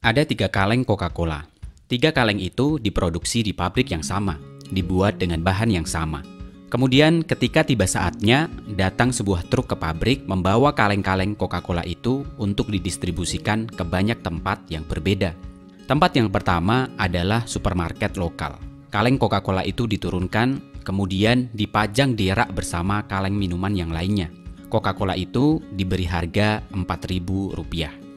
Ada 3 kaleng Coca-Cola. 3 kaleng itu diproduksi di pabrik yang sama, dibuat dengan bahan yang sama. Kemudian ketika tiba saatnya, datang sebuah truk ke pabrik membawa kaleng-kaleng Coca-Cola itu untuk didistribusikan ke banyak tempat yang berbeda. Tempat yang pertama adalah supermarket lokal. Kaleng Coca-Cola itu diturunkan, kemudian dipajang di rak bersama kaleng minuman yang lainnya. Coca-Cola itu diberi harga Rp4.000.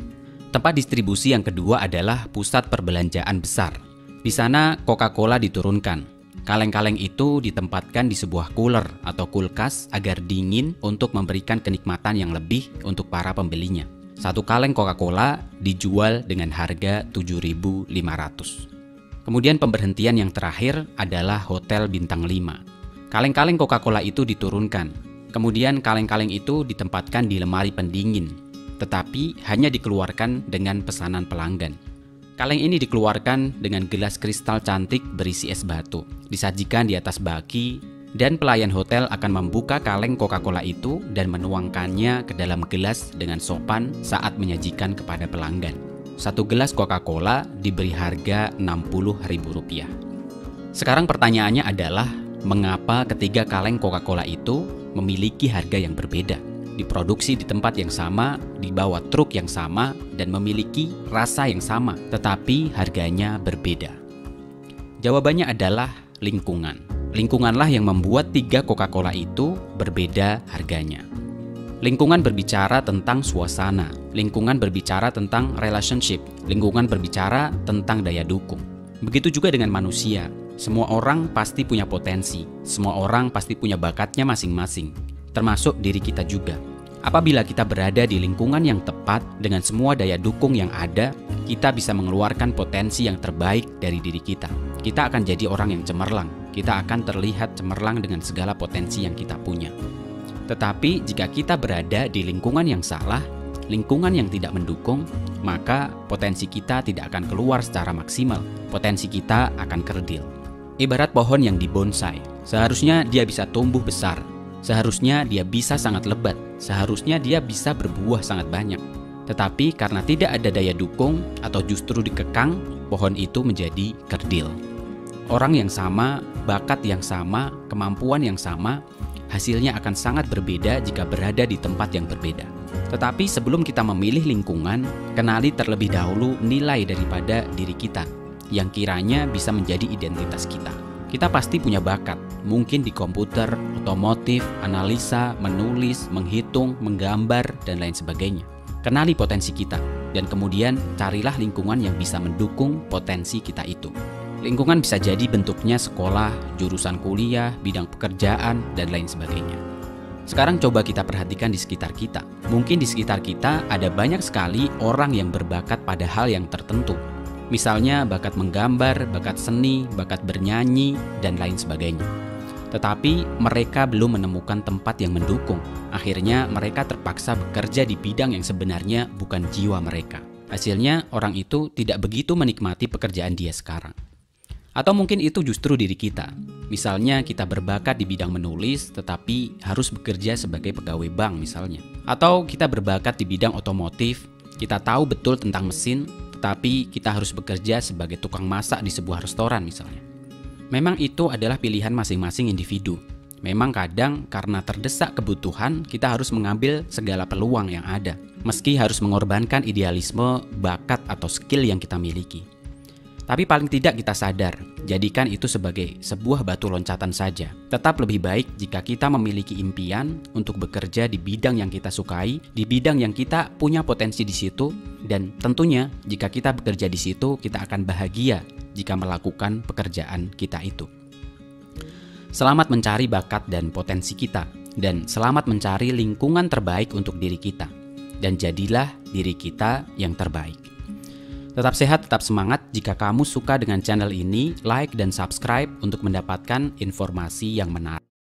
Tempat distribusi yang kedua adalah pusat perbelanjaan besar. Di sana Coca-Cola diturunkan. Kaleng-kaleng itu ditempatkan di sebuah cooler atau kulkas agar dingin untuk memberikan kenikmatan yang lebih untuk para pembelinya. Satu kaleng Coca-Cola dijual dengan harga Rp7.500. Kemudian pemberhentian yang terakhir adalah hotel bintang 5. Kaleng-kaleng Coca-Cola itu diturunkan. Kemudian kaleng-kaleng itu ditempatkan di lemari pendingin, tetapi hanya dikeluarkan dengan pesanan pelanggan. Kaleng ini dikeluarkan dengan gelas kristal cantik berisi es batu, disajikan di atas baki, dan pelayan hotel akan membuka kaleng Coca-Cola itu dan menuangkannya ke dalam gelas dengan sopan saat menyajikan kepada pelanggan. Satu gelas Coca-Cola diberi harga Rp60.000. Sekarang pertanyaannya adalah, mengapa ketiga kaleng Coca-Cola itu memiliki harga yang berbeda? Diproduksi di tempat yang sama, dibawa truk yang sama, dan memiliki rasa yang sama, tetapi harganya berbeda. Jawabannya adalah lingkungan. Lingkunganlah yang membuat 3 Coca-Cola itu berbeda harganya. Lingkungan berbicara tentang suasana, lingkungan berbicara tentang relationship, lingkungan berbicara tentang daya dukung. Begitu juga dengan manusia. Semua orang pasti punya potensi, semua orang pasti punya bakatnya masing-masing, termasuk diri kita juga. Apabila kita berada di lingkungan yang tepat dengan semua daya dukung yang ada, kita bisa mengeluarkan potensi yang terbaik dari diri kita. Kita akan jadi orang yang cemerlang. Kita akan terlihat cemerlang dengan segala potensi yang kita punya. Tetapi jika kita berada di lingkungan yang salah, lingkungan yang tidak mendukung, maka potensi kita tidak akan keluar secara maksimal. Potensi kita akan kerdil. Ibarat pohon yang dibonsai, seharusnya dia bisa tumbuh besar. Seharusnya dia bisa sangat lebat, seharusnya dia bisa berbuah sangat banyak. Tetapi karena tidak ada daya dukung atau justru dikekang, pohon itu menjadi kerdil. Orang yang sama, bakat yang sama, kemampuan yang sama, hasilnya akan sangat berbeda jika berada di tempat yang berbeda. Tetapi sebelum kita memilih lingkungan, kenali terlebih dahulu nilai daripada diri kita, yang kiranya bisa menjadi identitas kita. Kita pasti punya bakat, mungkin di komputer, otomotif, analisa, menulis, menghitung, menggambar, dan lain sebagainya. Kenali potensi kita, dan kemudian carilah lingkungan yang bisa mendukung potensi kita itu. Lingkungan bisa jadi bentuknya sekolah, jurusan kuliah, bidang pekerjaan, dan lain sebagainya. Sekarang coba kita perhatikan di sekitar kita. Mungkin di sekitar kita ada banyak sekali orang yang berbakat pada hal yang tertentu. Misalnya bakat menggambar, bakat seni, bakat bernyanyi, dan lain sebagainya. Tetapi mereka belum menemukan tempat yang mendukung. Akhirnya mereka terpaksa bekerja di bidang yang sebenarnya bukan jiwa mereka. Hasilnya orang itu tidak begitu menikmati pekerjaan dia sekarang. Atau mungkin itu justru diri kita. Misalnya kita berbakat di bidang menulis, tetapi harus bekerja sebagai pegawai bank misalnya. Atau kita berbakat di bidang otomotif, kita tahu betul tentang mesin, tapi kita harus bekerja sebagai tukang masak di sebuah restoran misalnya. Memang itu adalah pilihan masing-masing individu. Memang kadang karena terdesak kebutuhan, kita harus mengambil segala peluang yang ada, meski harus mengorbankan idealisme, bakat atau skill yang kita miliki. Tapi paling tidak kita sadar, jadikan itu sebagai sebuah batu loncatan saja. Tetap lebih baik jika kita memiliki impian untuk bekerja di bidang yang kita sukai, di bidang yang kita punya potensi di situ, dan tentunya jika kita bekerja di situ, kita akan bahagia jika melakukan pekerjaan kita itu. Selamat mencari bakat dan potensi kita, dan selamat mencari lingkungan terbaik untuk diri kita, dan jadilah diri kita yang terbaik. Tetap sehat, tetap semangat. Jika kamu suka dengan channel ini, like dan subscribe untuk mendapatkan informasi yang menarik.